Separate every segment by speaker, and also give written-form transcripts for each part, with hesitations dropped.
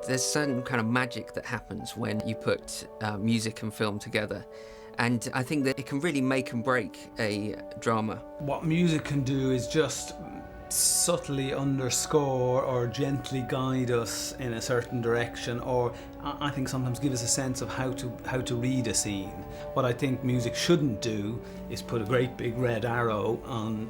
Speaker 1: There's certain kind of magic that happens when you put music and film together. And I think that it can really make and break a drama.
Speaker 2: What music can do is just subtly underscore or gently guide us in a certain direction, or I think sometimes give us a sense of how to read a scene. What I think music shouldn't do is put a great big red arrow on,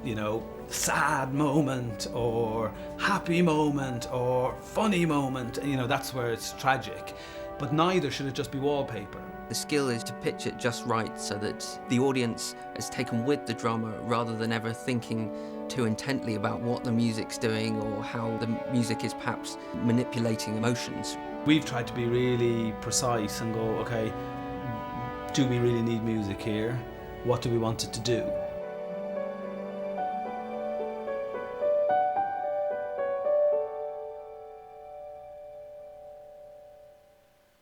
Speaker 2: sad moment or happy moment or funny moment. That's where it's tragic. But neither should it just be wallpaper.
Speaker 1: The skill is to pitch it just right so that the audience is taken with the drama rather than ever thinking too intently about what the music's doing or how the music is perhaps manipulating emotions.
Speaker 2: We've tried to be really precise and go, okay, do we really need music here? What do we want it to do?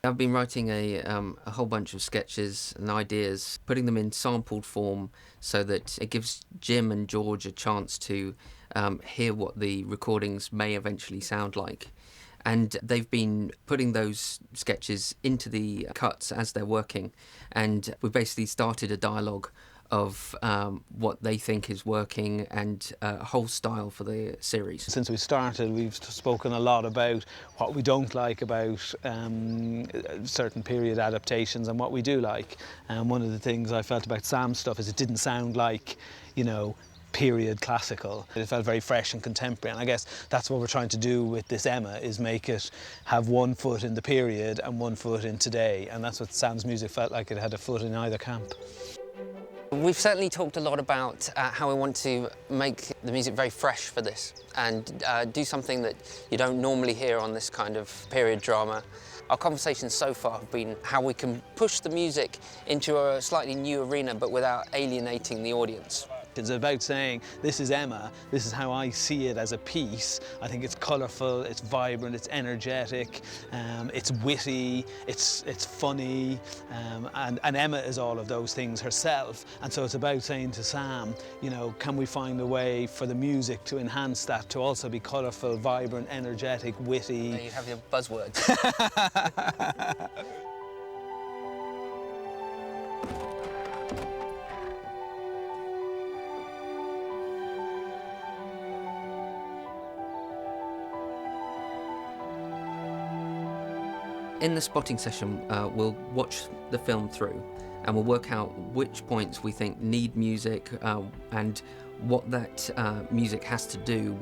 Speaker 1: I've been writing a whole bunch of sketches and ideas, putting them in sampled form so that it gives Jim and George a chance to hear what the recordings may eventually sound like. And they've been putting those sketches into the cuts as they're working. And we basically started a dialogue of what they think is working and a whole style for the series.
Speaker 2: Since we started, we've spoken a lot about what we don't like about certain period adaptations and what we do like. And one of the things I felt about Sam's stuff is it didn't sound like, period classical. It felt very fresh and contemporary, and I guess that's what we're trying to do with this Emma, is make it have one foot in the period and one foot in today, and that's what Sam's music felt like. It had a foot in either camp.
Speaker 1: We've certainly talked a lot about how we want to make the music very fresh for this and do something that you don't normally hear on this kind of period drama. Our conversations so far have been how we can push the music into a slightly new arena but without alienating the audience.
Speaker 2: It's about saying, this is Emma, this is how I see it as a piece. I think it's colourful, it's vibrant, it's energetic, it's witty, it's funny, and Emma is all of those things herself. And so it's about saying to Sam, can we find a way for the music to enhance that, to also be colourful, vibrant, energetic, witty.
Speaker 1: There you have your buzzwords. In the spotting session, we'll watch the film through and we'll work out which points we think need music and what that music has to do,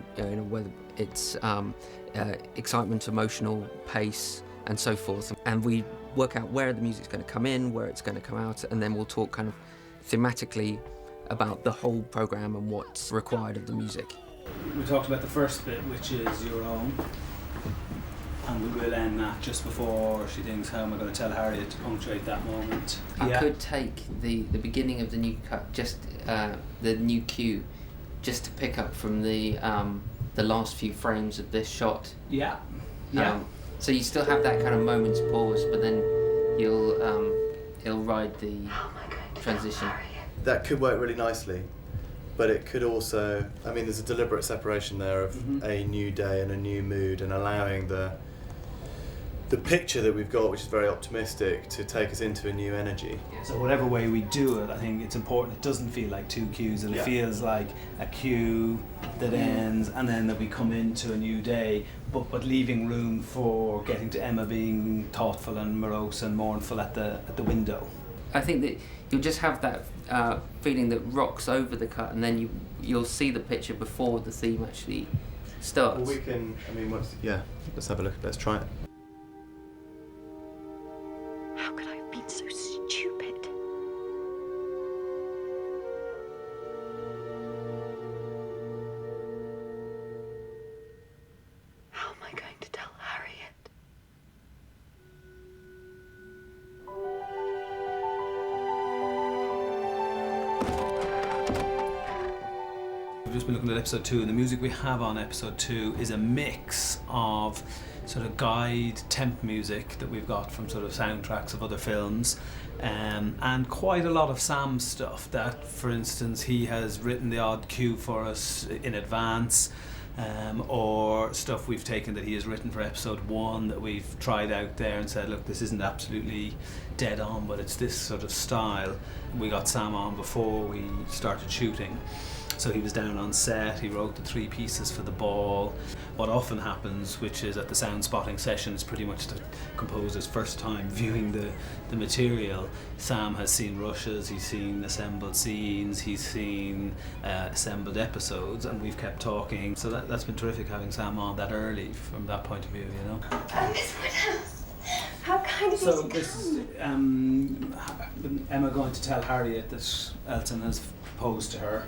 Speaker 1: whether it's excitement, emotional, pace, and so forth. And we work out where the music's going to come in, where it's going to come out, and then we'll talk kind of thematically about the whole programme and what's required of the music.
Speaker 2: We talked about the first bit, which is your own. And we will end that just before she thinks, how am I going to tell Harriet to punctuate that moment?
Speaker 1: I could take the beginning of the new cut, just the new cue, just to pick up from the last few frames of this shot.
Speaker 2: Yeah.
Speaker 1: So you still have that kind of moment's pause, but then he'll ride the transition.
Speaker 3: That could work really nicely, but it could also, there's a deliberate separation there of a new day and a new mood, and allowing the picture that we've got, which is very optimistic, to take us into a new energy. So whatever way we do it, I think it's important it doesn't feel like two cues, and it feels like a cue that ends and then that we come into a new day, but leaving room for getting to Emma being thoughtful and morose and mournful at the window.
Speaker 1: I think that you'll just have that feeling that rocks over the cut, and then you'll see the picture before the theme actually starts.
Speaker 3: Well, we can, let's have a look, let's try it.
Speaker 4: How could I have been so stupid? How am I going to tell Harriet?
Speaker 2: We've just been looking at episode 2, and the music we have on episode 2 is a mix of sort of guide temp music that we've got from sort of soundtracks of other films, and quite a lot of Sam's stuff that, for instance, he has written the odd cue for us in advance. or stuff we've taken that he has written for episode 1 that we've tried out there and said, look, this isn't absolutely dead on, but it's this sort of style. We got Sam on before we started shooting, so he was down on set, he wrote the 3 pieces for the ball. What often happens, which is at the sound spotting session, is pretty much the composer's first time viewing the material. Sam has seen rushes, he's seen assembled scenes, he's seen assembled episodes, and we've kept talking. So that's been terrific having Sam on that early from that point of view, you know.
Speaker 4: Miss Woodhouse, how kind of you
Speaker 2: So
Speaker 4: to
Speaker 2: this is
Speaker 4: come.
Speaker 2: Emma going to tell Harriet that Elton has proposed to her.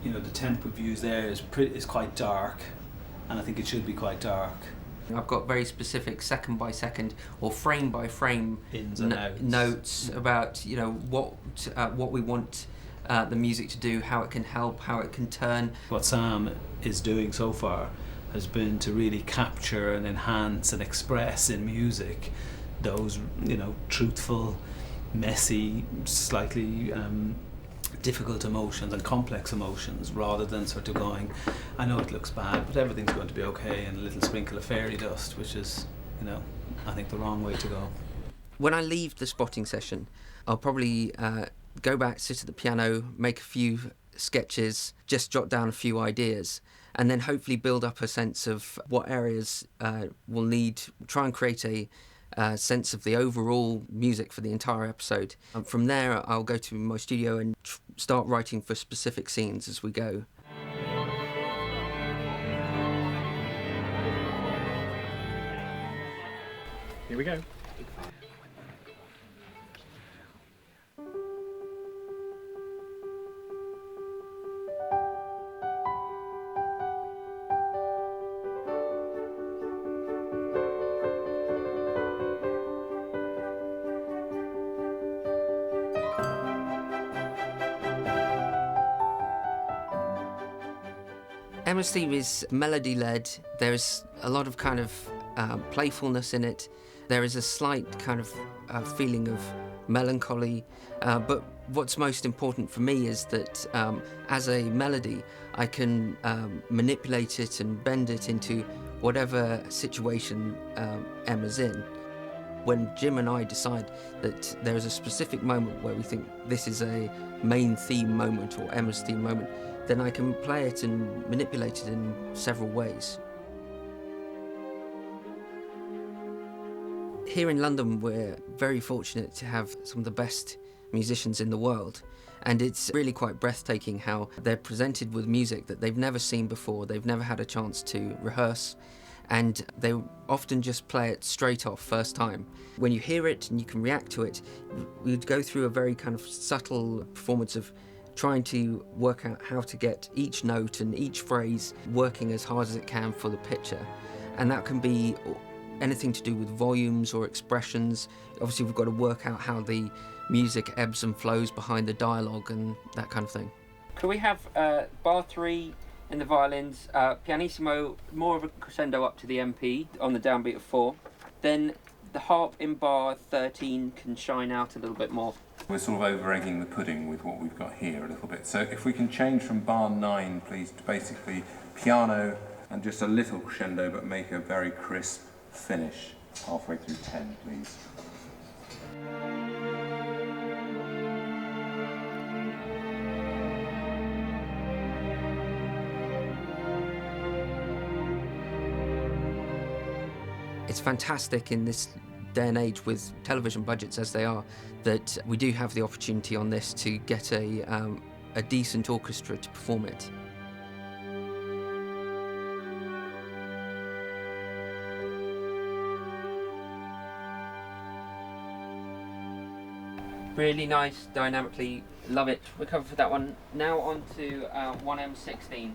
Speaker 2: You know, the temp we've used there is quite dark, and I think it should be quite dark.
Speaker 1: I've got very specific second by second or frame by frame
Speaker 2: Ins and outs.
Speaker 1: notes about, you know, what we want the music to do, how it can help, how it can turn.
Speaker 2: What Sam is doing so far has been to really capture and enhance and express in music those, you know, truthful, messy, slightly difficult emotions and complex emotions, rather than sort of going, I know it looks bad, but everything's going to be okay, and a little sprinkle of fairy dust, which is, you know, I think the wrong way to go.
Speaker 1: When I leave the spotting session, I'll probably go back, sit at the piano, make a few sketches, just jot down a few ideas, and then hopefully build up a sense of what areas will need, try and create a sense of the overall music for the entire episode. From there, I'll go to my studio and start writing for specific scenes as we go.
Speaker 5: Here we go.
Speaker 1: Emma's theme is melody-led. There's a lot of kind of playfulness in it. There is a slight kind of feeling of melancholy, but what's most important for me is that as a melody, I can manipulate it and bend it into whatever situation Emma's in. When Jim and I decide that there is a specific moment where we think this is a main theme moment or Emma's theme moment, then I can play it and manipulate it in several ways. Here in London, we're very fortunate to have some of the best musicians in the world, and it's really quite breathtaking how they're presented with music that they've never seen before, they've never had a chance to rehearse, and they often just play it straight off first time. When you hear it and you can react to it, we'd go through a very kind of subtle performance of trying to work out how to get each note and each phrase working as hard as it can for the picture. And that can be anything to do with volumes or expressions. Obviously we've got to work out how the music ebbs and flows behind the dialogue and that kind of thing.
Speaker 6: Could we have bar 3 in the violins, pianissimo, more of a crescendo up to the MP on the downbeat of 4. Then the harp in bar 13 can shine out a little bit more.
Speaker 5: We're sort of over-egging the pudding with what we've got here a little bit. So if we can change from bar 9, please, to basically piano and just a little crescendo, but make a very crisp finish halfway through 10, please.
Speaker 1: It's fantastic in this day and age with television budgets as they are that we do have the opportunity on this to get a decent orchestra to perform it.
Speaker 6: Really nice, dynamically, love it. We're covered for that one. Now on to 1M16.